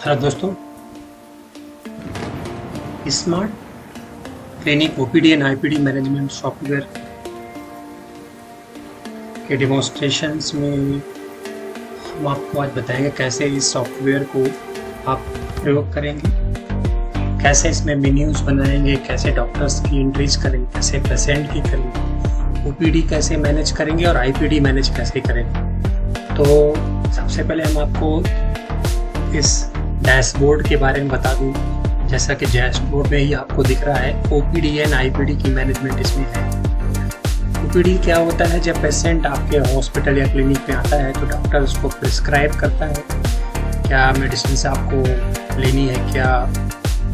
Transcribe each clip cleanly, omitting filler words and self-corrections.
Hello दोस्तों। Smart clinic OPD and IPD management software के demonstrations में हम आपको आज बताएंगे कैसे इस सॉफ्टवेयर को आप प्रयोग करेंगे, कैसे इसमें मेन्यूज बनाएंगे, कैसे डॉक्टर्स की एंट्रीज करेंगे, कैसे पेशेंट की करेंगे, ओपीडी कैसे मैनेज करेंगे और आईपीडी मैनेज कैसे करेंगे। तो सबसे पहले हम आपको इस डैशबोर्ड के बारे में बता दूं। जैसा कि डैशबोर्ड में ही आपको दिख रहा है, ओपीडी एंड आईपीडी की मैनेजमेंट इसमें है। ओपीडी क्या होता है? जब पेशेंट आपके हॉस्पिटल या क्लिनिक में आता है तो डॉक्टर उसको प्रिस्क्राइब करता है क्या मेडिसिन से आपको लेनी है, क्या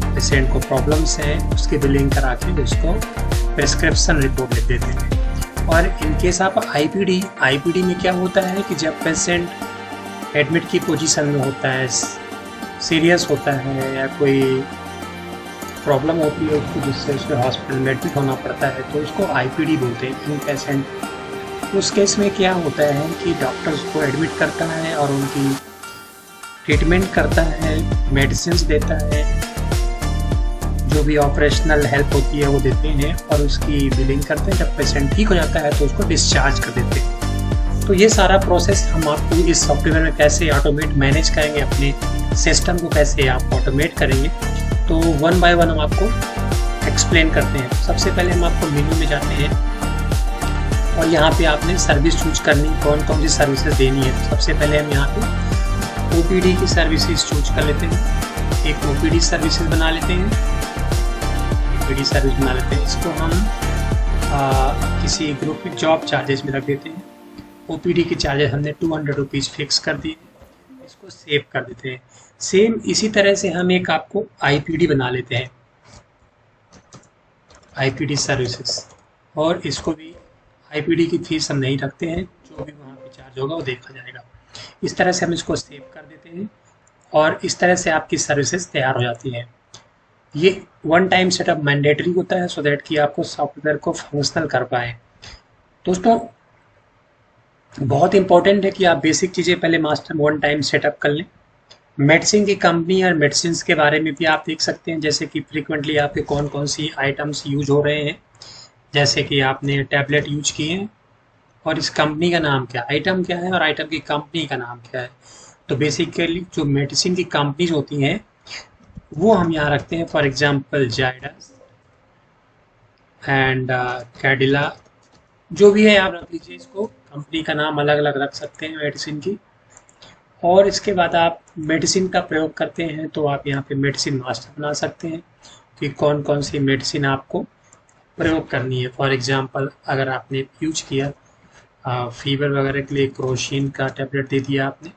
पेशेंट को प्रॉब्लम्स हैं, उसकी बिलिंग करा के उसको प्रिस्क्रिप्शन रिपोर्ट लिख देते हैं। और इनकेस आप आईपीडी में क्या होता है कि जब पेशेंट एडमिट की पोजीशन में होता है, सीरियस होता है या कोई प्रॉब्लम होती है उसको, जिससे उसके हॉस्पिटल में एडमिट होना पड़ता है, तो उसको आईपीडी बोलते हैं इन पेशेंट। उस केस में क्या होता है कि डॉक्टर उसको एडमिट करता है और उनकी ट्रीटमेंट करता है, मेडिसिन देता है, जो भी ऑपरेशनल हेल्प होती है वो देते हैं और उसकी बिलिंग करते हैं। जब पेशेंट ठीक हो जाता है तो उसको डिस्चार्ज कर देते हैं। तो ये सारा प्रोसेस हम आपको इस सॉफ्टवेयर में कैसे ऑटोमेट मैनेज करेंगे, अपने सिस्टम को कैसे आप ऑटोमेट करेंगे, तो वन बाय वन हम आपको एक्सप्लेन करते हैं। सबसे पहले हम आपको मेन्यू में जाते हैं और यहाँ पे आपने सर्विस चूज करनी, कौन कौन सी सर्विसेज देनी है। तो सबसे पहले हम यहाँ पे ओपीडी की सर्विसेज चूज कर लेते हैं। एक ओपीडी सर्विसेज बना लेते हैं, ओपीडी सर्विस बना लेते हैं। इसको हम किसी ग्रुप में जॉब चार्जेस में रख देते हैं। ओपीडी के चार्जेस हमने 200 रुपीज़ फिक्स कर दिए, इसको सेव कर देते हैं। सेम इसी तरह से हम एक आपको आईपीडी बना लेते हैं, आईपीडी सर्विसेज, और इसको भी आईपीडी की फीस हम नहीं रखते हैं, जो भी वहाँ पे चार्ज होगा वो देखा जाएगा। इस तरह से हम इसको सेव कर देते हैं और इस तरह से आपकी सर्विसेज तैयार हो जाती हैं। ये वन टाइम सेटअप मैंडेटरी होता है सो दैट कि आपको सॉफ्टवेयर को फंक्शनल कर पाए। दोस्तों, बहुत इंपॉर्टेंट है कि आप बेसिक चीज़ें पहले मास्टर वन टाइम सेटअप कर लें। मेडिसिन की कंपनी और मेडिसिन के बारे में भी आप देख सकते हैं, जैसे कि फ्रीक्वेंटली आपके कौन कौन सी आइटम्स यूज हो रहे हैं। जैसे कि आपने टैबलेट यूज किए हैं और इस कंपनी का नाम क्या, आइटम क्या है और आइटम की कंपनी का नाम क्या है। तो बेसिकली जो मेडिसिन की कंपनीज होती हैं वो हम यहाँ रखते हैं। For example Zydus and Cadila, जो भी है आप रख लीजिए। इसको कंपनी का नाम अलग अलग रख सकते हैं मेडिसिन की। और इसके बाद आप मेडिसिन का प्रयोग करते हैं तो आप यहाँ पे मेडिसिन मास्टर बना सकते हैं कि कौन कौन सी मेडिसिन आपको प्रयोग करनी है। फॉर एग्जांपल अगर आपने यूज किया फीवर वगैरह के लिए क्रोशिन का टैबलेट दे दिया आपने,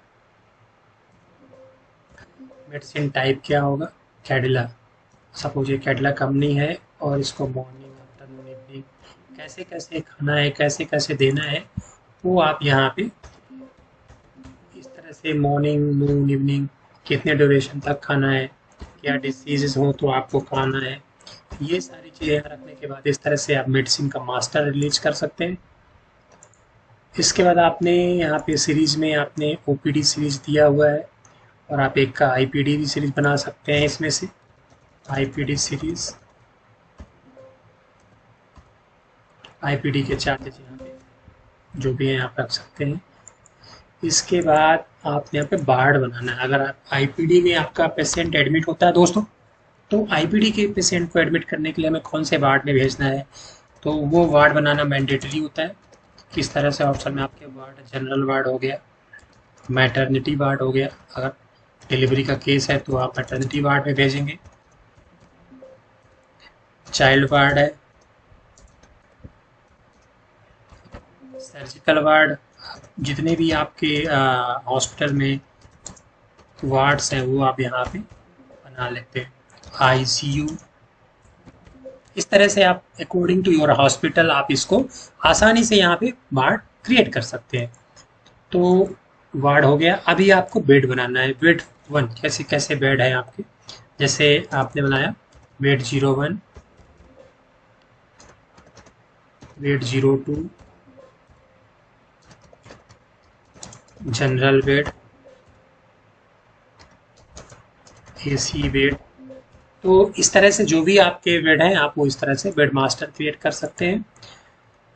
मेडिसिन टाइप क्या होगा, कैडिला। सपोज ये कैडिला कंपनी है और इसको मॉर्निंग आफ्टरनून इवनिंग कैसे कैसे खाना है, कैसे कैसे देना है, वो आप यहाँ पे इस तरह से मॉर्निंग नून इवनिंग कितने ड्यूरेशन तक खाना है, क्या डिसीजेज हो तो आपको खाना है, ये सारी चीज़ें यहाँ रखने के बाद इस तरह से आप मेडिसिन का मास्टर रिलीज कर सकते हैं। इसके बाद आपने यहाँ पे सीरीज में आपने ओपीडी सीरीज दिया हुआ है और आप एक का आईपीडी भी सीरीज बना सकते हैं। इसमें से आईपीडी सीरीज, आईपीडी के चार्जेस यहाँ पे जो भी हैं आप रख सकते हैं। इसके बाद आपने यहाँ पे वार्ड बनाना है। अगर आप आईपीडी में आपका पेशेंट एडमिट होता है दोस्तों, तो आईपीडी के पेशेंट को एडमिट करने के लिए हमें कौन से वार्ड में भेजना है, तो वो वार्ड बनाना मैंडेटरी होता है। किस तरह से ऑप्शन में आपके वार्ड, जनरल वार्ड हो गया, मैटरनिटी वार्ड हो गया, अगर डिलीवरी का केस है तो आप मैटरनिटी वार्ड में भेजेंगे। चाइल्ड वार्ड है, सर्जिकल वार्ड, जितने भी आपके हॉस्पिटल में वार्ड्स हैं वो आप यहाँ पे बना लेते हैं। आईसीयू, इस तरह से आप अकॉर्डिंग टू योर हॉस्पिटल आप इसको आसानी से यहाँ पे वार्ड क्रिएट कर सकते हैं। तो वार्ड हो गया। अभी आपको बेड बनाना है। बेड 1 कैसे कैसे बेड है आपके, जैसे आपने बनाया bed 01, bed 02, general bed, AC bed. तो इस तरह से जो भी आपके बेड हैं आप वो इस तरह से बेड मास्टर क्रिएट कर सकते हैं।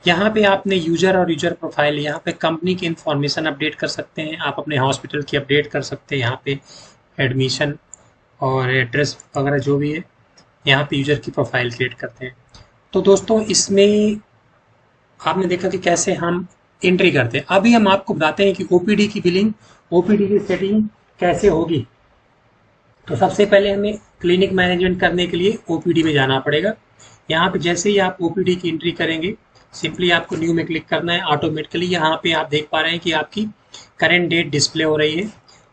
यहाँ पे आपने यूजर और यूजर प्रोफाइल, यहाँ पे कंपनी की इंफॉर्मेशन अपडेट कर सकते हैं, आप अपने हॉस्पिटल की अपडेट कर सकते हैं, यहाँ पे एडमिशन और एड्रेस वगैरह जो भी है यहाँ पे यूजर की प्रोफाइल क्रिएट करते हैं। तो दोस्तों इसमें आपने देखा कि कैसे हम एंट्री करते हैं। अभी हम आपको बताते हैं कि ओपीडी की बिलिंग, ओपीडी की सेटिंग कैसे होगी। तो सबसे पहले हमें क्लिनिक मैनेजमेंट करने के लिए ओपीडी में जाना पड़ेगा। यहाँ पे जैसे ही आप ओपीडी की एंट्री करेंगे, सिंपली आपको न्यू में क्लिक करना है। ऑटोमेटिकली यहाँ पे आप देख पा रहे हैं कि आपकी करेंट डेट डिस्प्ले हो रही है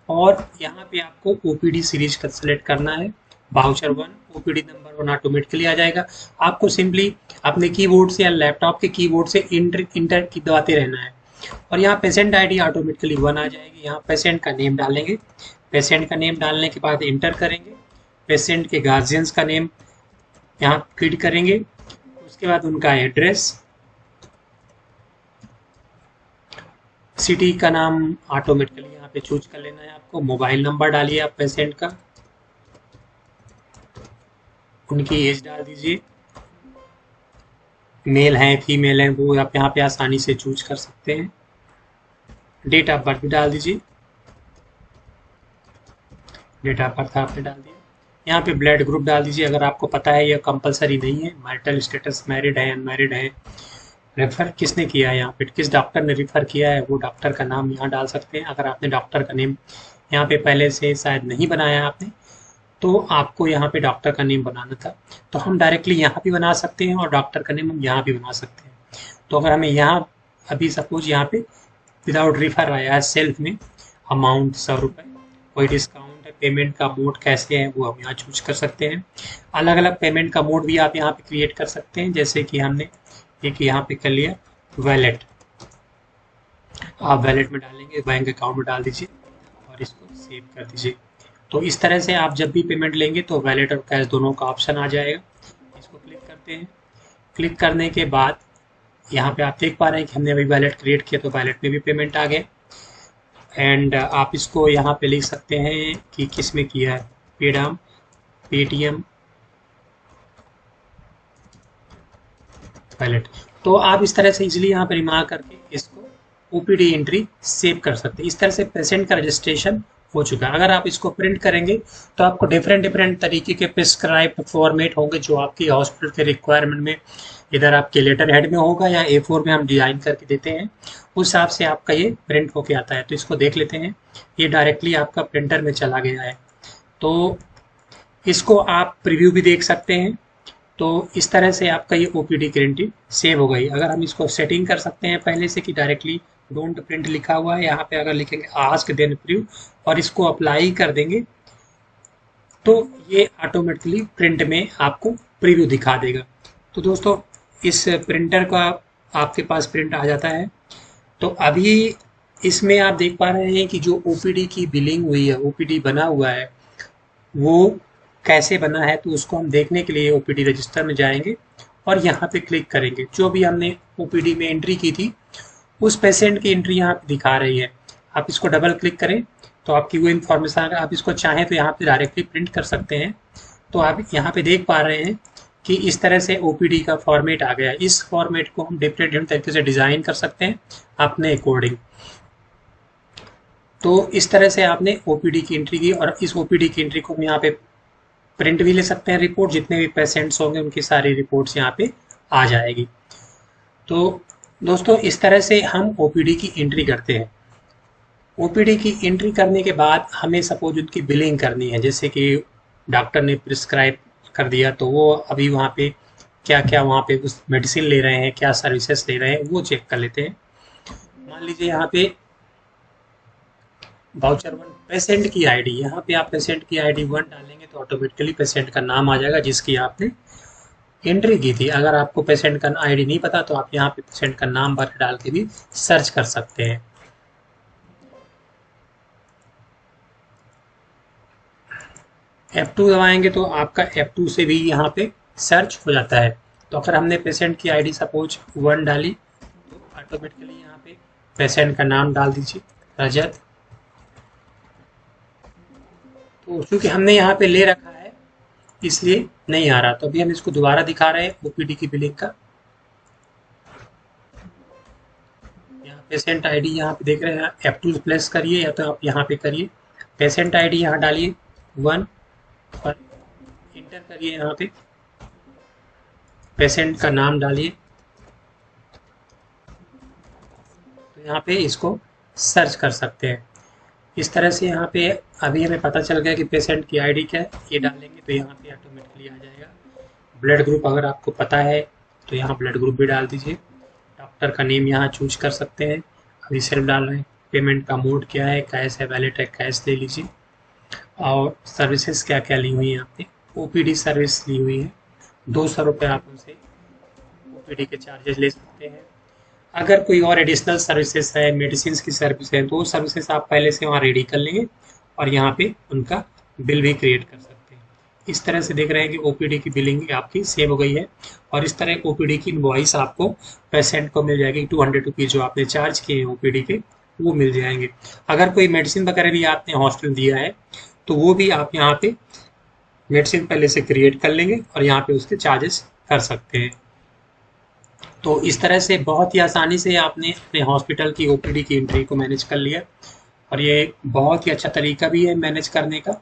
और यहाँ पे आपको ओपीडी सीरीज का सेलेक्ट करना है। वाउचर 1 ओपीडी नंबर 1 ऑटोमेटिकली आ जाएगा। आपको सिंपली अपने कीबोर्ड से या लैपटॉप के कीबोर्ड से इंटर की दबाते रहना है और यहाँ पेशेंट आईडी ऑटोमेटिकली 1 आ जाएगी। यहाँ पेशेंट का नेम डालेंगे, पेशेंट का नेम डालने के बाद इंटर करेंगे, पेशेंट के गार्जियंस का नेम यहाँ फीड करेंगे, उसके बाद उनका एड्रेस, सिटी का नाम ऑटोमेटिकली यहाँ पे चूज कर लेना है आपको। मोबाइल नंबर डालिए आप पेशेंट का, उनकी एज डाल दीजिए, मेल हैं फीमेल हैं वो आप यहाँ पे आसानी से चूज कर सकते हैं। डेट ऑफ बर्थ भी डाल दीजिए, डेट ऑफ बर्थ आपने डाल दिया। यहाँ पे ब्लड ग्रुप डाल दीजिए, अगर आपको पता है यह कंपलसरी नहीं है। मैरिटल स्टेटस, मैरिड है अनमैरिड है, रेफर किसने किया है, यहाँ पे किस डॉक्टर ने रेफर किया है वो डॉक्टर का नाम यहाँ डाल सकते हैं। अगर आपने डॉक्टर का नेम यहाँ पे पहले से शायद नहीं बनाया आपने, तो आपको यहाँ पे डॉक्टर का नेम बनाना था, तो हम डायरेक्टली यहाँ भी बना सकते हैं और डॉक्टर का नेम हम यहाँ भी बना सकते हैं। तो अगर हमें यहाँ अभी सपोज यहाँ पे विदाउट रेफर आया है सेल्फ में, अमाउंट 100 रुपये, कोई डिस्काउंट है, पेमेंट का मोड कैसे है वो हम यहाँ चूज कर सकते हैं। अलग अलग पेमेंट का मोड भी आप यहाँ पे क्रिएट कर सकते हैं, जैसे कि हमने एक यहाँ पे कर लिया वैलेट, आप वैलेट में डालेंगे, बैंक अकाउंट में डाल दीजिए और इसको सेव कर दीजिए। तो इस तरह से आप जब भी पेमेंट लेंगे तो वैलेट और कैश दोनों का ऑप्शन आ जाएगा। इसको क्लिक करते हैं, क्लिक करने के बाद यहाँ पे आप देख पा रहे हैं कि हमने अभी वैलेट क्रिएट किया तो वैलेट में भी पेमेंट आ गया। एंड आप इसको यहाँ पे लिख सकते हैं कि किस में किया है, पेडाम, पेटीएम, वैलेट। तो आप इस तरह से इजीली यहाँ पे रिमार्क करके इसको ओपीडी एंट्री सेव कर सकते हैं। इस तरह से पेशेंट का रजिस्ट्रेशन हो चुका है। अगर आप इसको प्रिंट करेंगे तो आपको डिफरेंट तरीके के प्रिस्क्राइब्ड फॉर्मेट होंगे जो आपकी हॉस्पिटल के रिक्वायरमेंट में, इधर आपके लेटर हेड में होगा या A4 में हम डिजाइन करके देते हैं, उस हिसाब से आपका ये प्रिंट होके आता है। तो इसको देख लेते हैं, ये डायरेक्टली आपका प्रिंटर में चला गया है। तो इसको आप प्रीव्यू भी देख सकते हैं। तो इस तरह से आपका ये ओपीडी की एंट्री सेव हो गई। अगर हम इसको सेटिंग कर सकते हैं पहले से कि डायरेक्टली डोंट प्रिंट लिखा हुआ है, यहाँ पे अगर लिखेंगे आस्क देन प्रीव्यू और इसको अप्लाई कर देंगे तो ये ऑटोमेटिकली प्रिंट में आपको प्रीव्यू दिखा देगा। तो दोस्तों इस प्रिंटर का आपके पास प्रिंट आ जाता है। तो अभी इसमें आप देख पा रहे हैं कि जो ओपीडी की बिलिंग हुई है, ओपीडी बना हुआ है, वो कैसे बना है। तो उसको हम देखने के लिए ओपीडी रजिस्टर में जाएंगे और यहाँ पे क्लिक करेंगे। जो भी हमने ओपीडी में एंट्री की थी उस पेशेंट की एंट्री यहाँ पे दिखा रही है। आप इसको डबल क्लिक करें तो आपकी वो इन्फॉर्मेशन, अगर आप इसको चाहें तो यहाँ पे डायरेक्टली प्रिंट कर सकते हैं। तो आप यहाँ पे देख पा रहे हैं कि इस तरह से ओपीडी का फॉर्मेट आ गया। इस फॉर्मेट को हम डिफरेंट तरीके से डिजाइन कर सकते हैं अपने अकॉर्डिंग। तो इस तरह से आपने ओपीडी की एंट्री की और इस ओपीडी की एंट्री को हम यहाँ पे प्रिंट भी ले सकते हैं। रिपोर्ट जितने भी पेशेंट्स होंगे उनकी सारी रिपोर्ट्स यहाँ पे आ जाएगी। तो दोस्तों इस तरह से हम ओपीडी की एंट्री करते हैं। ओपीडी की एंट्री करने के बाद हमें सपोज उनकी बिलिंग करनी है, जैसे कि डॉक्टर ने प्रिस्क्राइब कर दिया तो वो अभी वहाँ पे क्या क्या वहाँ पे उस मेडिसिन ले रहे हैं, क्या सर्विसेज ले रहे हैं, वो चेक कर लेते हैं। मान लीजिए यहाँ पे वाउचर 1 पेशेंट की आईडी, यहाँ पे आप पेशेंट की आईडी 1 डालेंगे तो ऑटोमेटिकली पेशेंट का नाम आ जाएगा जिसकी आपने एंट्री की थी। अगर आपको पेशेंट का आईडी नहीं पता तो आप यहाँ पे पेशेंट का नाम भर डाल के भी सर्च कर सकते हैं। F2 दबाएंगे तो आपका F2 से भी यहाँ पे सर्च हो जाता है। तो अगर हमने पेशेंट की आईडी सपोज 1 डाली तो ऑटोमेटिकली यहाँ पे पेशेंट का नाम डाल दीजिए, रजत, तो चूंकि हमने यहाँ पे ले रखा है इसलिए नहीं आ रहा, तो अभी हम इसको दोबारा दिखा रहे हैं ओपीडी की बिलिंग का। यहाँ पेशेंट आईडी यहाँ पे देख रहे हैं, F2 प्लेस करिए या तो आप यहाँ पे करिए। पेशेंट आईडी यहाँ डालिए 1 और इंटर करिए। यहाँ पे पेशेंट का नाम डालिए, तो यहाँ पे इसको सर्च कर सकते हैं इस तरह से। यहाँ पे अभी हमें पता चल गया कि पेशेंट की आईडी क्या है, ये डालेंगे तो यहाँ पे ऑटोमेटिकली आ जाएगा। ब्लड ग्रुप अगर आपको पता है तो यहाँ ब्लड ग्रुप भी डाल दीजिए। डॉक्टर का नेम यहाँ चूज कर सकते हैं, अभी सिर्फ डाल रहे हैं। पेमेंट का मोड क्या है, कैश है, वैलेट है, कैश ले लीजिए। और सर्विसेज क्या क्या ली हुई है आपने, ओपीडी सर्विस ली हुई है 200 रुपये, आप उनसे ओपीडी के चार्जेस ले सकते हैं। अगर कोई और एडिशनल सर्विसेज है, मेडिसिन की सर्विस है, तो वो सर्विसेज आप पहले से वहाँ रेडी कर लेंगे और यहाँ पे उनका बिल भी क्रिएट कर सकते हैं। इस तरह से देख रहे हैं कि ओपीडी की बिलिंग आपकी सेव हो गई है और इस तरह ओपीडी की इनवॉइस आपको पेशेंट को मिल जाएगी। 200 रुपीज़ जो आपने चार्ज किए हैं ओपीडी के, वो मिल जाएंगे। अगर कोई मेडिसिन वगैरह भी आपने हॉस्टल दिया है तो वो भी आप यहाँ पे मेडिसिन पहले से क्रिएट कर लेंगे और यहाँ पे उसके चार्जेस कर सकते हैं। तो इस तरह से बहुत ही आसानी से आपने अपने हॉस्पिटल की ओपीडी की एंट्री को मैनेज कर लिया और ये बहुत ही अच्छा तरीका भी है मैनेज करने का।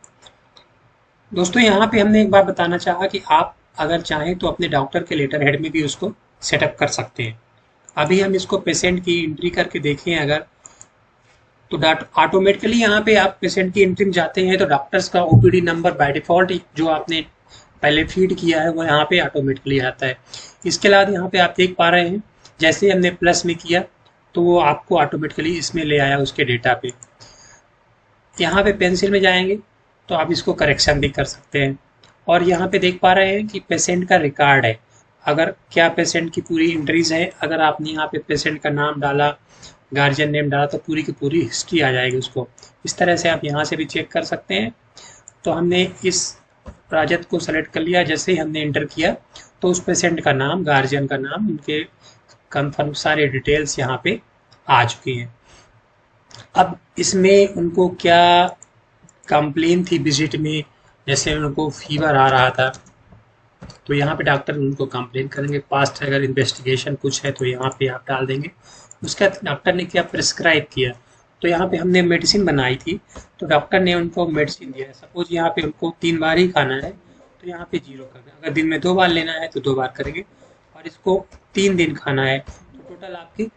दोस्तों यहाँ पे हमने एक बात बताना चाहा कि आप अगर चाहें तो अपने डॉक्टर के लेटर हेड में भी उसको सेटअप कर सकते हैं। अभी हम इसको पेशेंट की एंट्री करके देखें अगर, तो ऑटोमेटिकली यहाँ पे आप पेशेंट की एंट्री में जाते हैं तो डॉक्टर्स का ओपीडी नंबर बाय डिफॉल्ट जो आपने पहले फीड किया है वो यहाँ पे ऑटोमेटिकली आता है। इसके अलावा यहाँ पे आप देख पा रहे हैं जैसे हमने प्लस में किया तो वो आपको ऑटोमेटिकली इसमें ले आया उसके डेटा पे। यहाँ पे पेंसिल में जाएंगे तो आप इसको करेक्शन भी कर सकते हैं और यहाँ पे देख पा रहे हैं कि पेशेंट का रिकॉर्ड है, अगर क्या पेशेंट की पूरी एंट्रीज है। अगर आपने यहाँ पे पेशेंट का नाम डाला, गार्जियन नेम डाला तो पूरी की पूरी हिस्ट्री आ जाएगी उसको। इस तरह से आप यहाँ से भी चेक कर सकते हैं। तो हमने इस राजद को सेलेक्ट कर लिया, जैसे ही हमने इंटर किया तो उस पेशेंट का नाम, गार्जियन का नाम, उनके कंफर्म सारे डिटेल्स यहाँ पे आ चुकी हैं। अब इसमें उनको क्या कंप्लेन थी विजिट में, जैसे उनको फीवर आ रहा था तो यहाँ पे डॉक्टर उनको कंप्लेन करेंगे। पास्ट अगर इन्वेस्टिगेशन कुछ है तो यहाँ पे आप डाल देंगे। उसके बाद डॉक्टर ने क्या प्रिस्क्राइब किया, तो यहाँ पे हमने मेडिसिन बनाई थी तो डॉक्टर ने उनको मेडिसिन दिया है। सपोज यहाँ पे उनको 3 बार ही खाना है तो यहाँ पे 0 कर दें। अगर दिन में 2 बार लेना है तो 2 बार करेंगे और इसको 3 दिन खाना है तो टोटल आपकी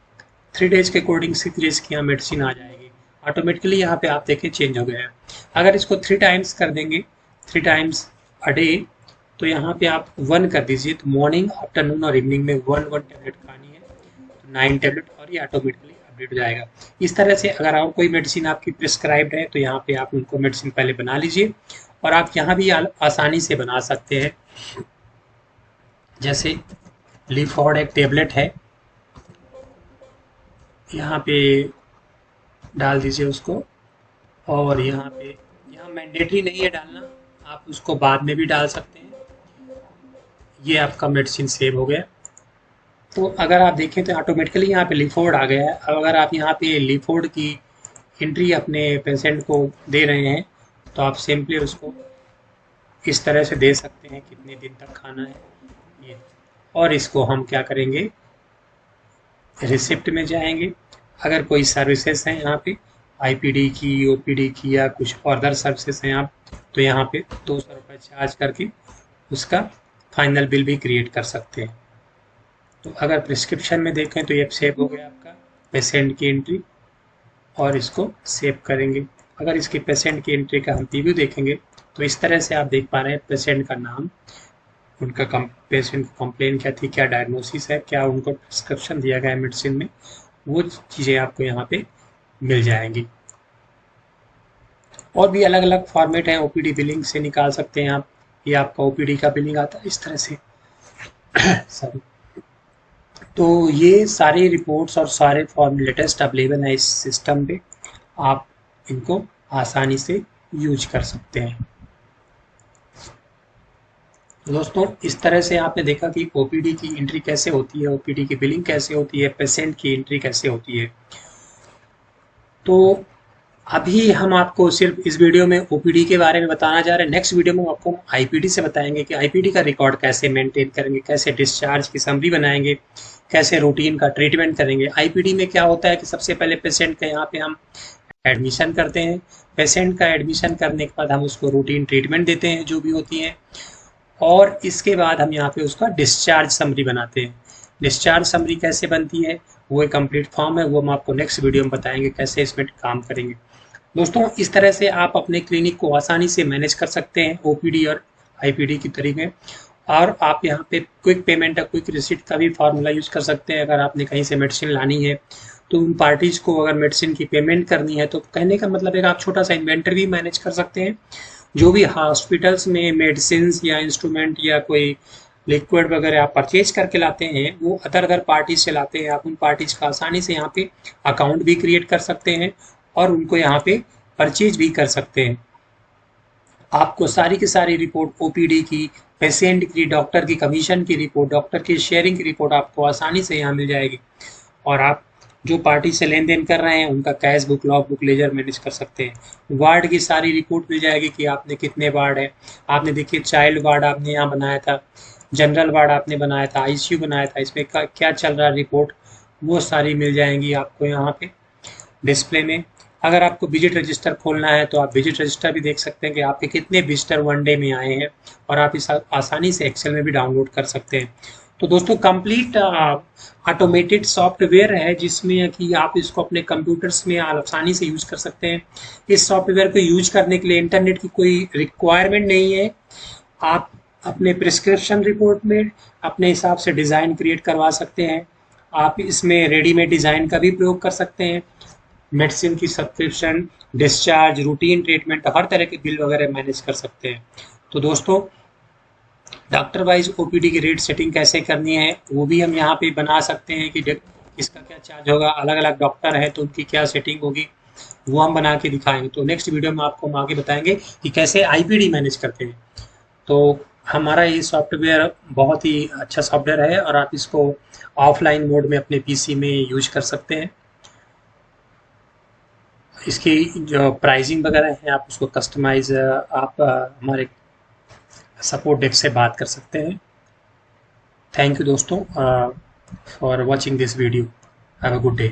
3 डेज के अकॉर्डिंग 6 डेज की यहाँ मेडिसिन आ जाएगी। ऑटोमेटिकली यहाँ पे आप देखें चेंज हो गया है। अगर इसको 3 टाइम्स कर देंगे, 3 टाइम्स अ डे, तो यहाँ पे आप 1 कर दीजिए तो मॉर्निंग, आफ्टरनून और इवनिंग में 1 टैबलेट खानी है तो 9 टैबलेट और ये ऑटोमेटिकली अपडेट हो जाएगा। इस तरह से अगर और कोई मेडिसिन आपकी प्रिस्क्राइब्ड है तो यहाँ पे आप उनको मेडिसिन पहले बना लीजिए और आप यहाँ भी आसानी से बना सकते हैं। जैसे लीफॉर्ड एक टेबलेट है, यहाँ पे डाल दीजिए उसको और यहाँ मैंडेटरी नहीं है डालना, आप उसको बाद में भी डाल सकते हैं। ये आपका मेडिसिन सेव हो गया। तो अगर आप देखें तो ऑटोमेटिकली यहाँ पे लीफोर्ड आ गया है। अब अगर आप यहाँ पे लीफोर्ड की एंट्री अपने पेशेंट को दे रहे हैं तो आप सिंपली उसको इस तरह से दे सकते हैं कितने दिन तक खाना है ये। और इसको हम क्या करेंगे, रिसिप्ट में जाएंगे। अगर कोई सर्विसेज हैं यहाँ पे आईपीडी की, ओपीडी की या कुछ अदर सर्विसेज हैं आप, तो यहाँ पे 200 रुपये चार्ज करके उसका फाइनल बिल भी क्रिएट कर सकते हैं। तो अगर प्रिस्क्रिप्शन में देखें तो ये सेव हो गया आपका पेशेंट की एंट्री और इसको सेव करेंगे। अगर इसकी पेशेंट की एंट्री का हम प्रीव्यू देखेंगे तो इस तरह से आप देख पा रहे हैं पेशेंट का नाम, उनका पेशेंट की कंप्लेन क्या थी, क्या डायग्नोसिस है, क्या उनको प्रिस्क्रिप्शन दिया गया है मेडिसिन में, वो चीज़ें आपको यहाँ पे मिल जाएंगी। और भी अलग अलग फॉर्मेट है ओपीडी बिलिंग से निकाल सकते हैं आप। ये आपका ओपीडी का बिलिंग आता है इस तरह से सॉरी। तो ये सारे रिपोर्ट्स और सारे फॉर्म लेटेस्ट अवेलेबल है इस सिस्टम पे, आप इनको आसानी से यूज कर सकते हैं। दोस्तों इस तरह से आपने देखा कि ओपीडी की एंट्री कैसे होती है, ओपीडी की बिलिंग कैसे होती है, पेशेंट की एंट्री कैसे होती है। तो अभी हम आपको सिर्फ इस वीडियो में ओपीडी के बारे में बताना जा रहे हैं। नेक्स्ट वीडियो में आपको आईपीडी से बताएंगे कि आईपीडी का रिकॉर्ड कैसे मेंटेन करेंगे, कैसे डिस्चार्ज की समरी बनाएंगे, कैसे रूटीन का ट्रीटमेंट करेंगे। आईपीडी में क्या होता है कि सबसे पहले पेशेंट का यहाँ पे हम एडमिशन करते हैं। पेशेंट का एडमिशन करने के बाद हम उसको रूटीन ट्रीटमेंट देते हैं जो भी होती है, और इसके बाद हम यहाँ पे उसका डिस्चार्ज समरी बनाते हैं। डिस्चार्ज समरी कैसे बनती है वो एक कंप्लीट फॉर्म है, वो हम आपको नेक्स्ट वीडियो में बताएंगे कैसे इसमें काम करेंगे। दोस्तों इस तरह से आप अपने क्लिनिक को आसानी से मैनेज कर सकते हैं ओपीडी और आईपीडी की तरीके, और आप यहाँ पे क्विक पेमेंट या क्विक रिसीट का भी फार्मूला यूज कर सकते हैं। अगर आपने कहीं से मेडिसिन लानी है तो उन पार्टीज को अगर मेडिसिन की पेमेंट करनी है तो कहने का मतलब है आप छोटा सा इन्वेंटरी भी मैनेज कर सकते हैं। जो भी हॉस्पिटल्स में मेडिसिन या इंस्ट्रूमेंट या कोई लिक्विड वगैरह आप परचेज करके लाते हैं वो अदर पार्टीज से लाते हैं, आप उन पार्टीज का आसानी से यहाँ पे अकाउंट भी क्रिएट कर सकते हैं और उनको यहाँ पे परचेज भी कर सकते हैं। आपको सारी की सारी रिपोर्ट ओपीडी की, पेशेंट की, डॉक्टर की कमीशन की रिपोर्ट, डॉक्टर की शेयरिंग की रिपोर्ट आपको आसानी से यहाँ मिल जाएगी, और आप जो पार्टी से लेन देन कर रहे हैं उनका cash book, log book, ledger manage कर सकते हैं। वार्ड की सारी रिपोर्ट मिल जाएगी कि आपने कितने वार्ड है। आपने देखिए चाइल्ड वार्ड आपने यहाँ बनाया था, जनरल वार्ड आपने बनाया था, आईसीयू बनाया था, इसमें क्या चल रहा है रिपोर्ट वो सारी मिल जाएंगी आपको यहाँ पे डिस्प्ले में। अगर आपको विजिट रजिस्टर खोलना है तो आप विजिट रजिस्टर भी देख सकते हैं कि आपके कितने विजिटर वन डे में आए हैं, और आप इस आसानी से एक्सेल में भी डाउनलोड कर सकते हैं। तो दोस्तों कंप्लीट ऑटोमेटेड सॉफ्टवेयर है जिसमें कि आप इसको अपने कंप्यूटर्स में आसानी से यूज कर सकते हैं। इस सॉफ्टवेयर को यूज करने के लिए इंटरनेट की कोई रिक्वायरमेंट नहीं है। आप अपने प्रिस्क्रिप्शन रिपोर्ट में अपने हिसाब से डिज़ाइन क्रिएट करवा सकते हैं। आप इसमें रेडीमेड डिज़ाइन का भी प्रयोग कर सकते हैं। मेडिसिन की सब्सक्रिप्शन, डिस्चार्ज, रूटीन ट्रीटमेंट, हर तरह के बिल वगैरह मैनेज कर सकते हैं। तो दोस्तों डॉक्टर वाइज ओपीडी की रेट सेटिंग कैसे करनी है वो भी हम यहाँ पे बना सकते हैं कि इसका क्या चार्ज होगा, अलग अलग डॉक्टर है तो उनकी क्या सेटिंग होगी वो हम बना के दिखाएंगे। तो नेक्स्ट वीडियो में आपको हम आगे बताएंगे कि कैसे आईपीडी मैनेज करते हैं। तो हमारा ये सॉफ्टवेयर बहुत ही अच्छा सॉफ्टवेयर है और आप इसको ऑफलाइन मोड में अपने पीसी में यूज कर सकते हैं। इसकी जो प्राइसिंग वगैरह है आप उसको कस्टमाइज आप हमारे सपोर्ट डेस्क से बात कर सकते हैं। थैंक यू दोस्तों for watching this video. Have a good day.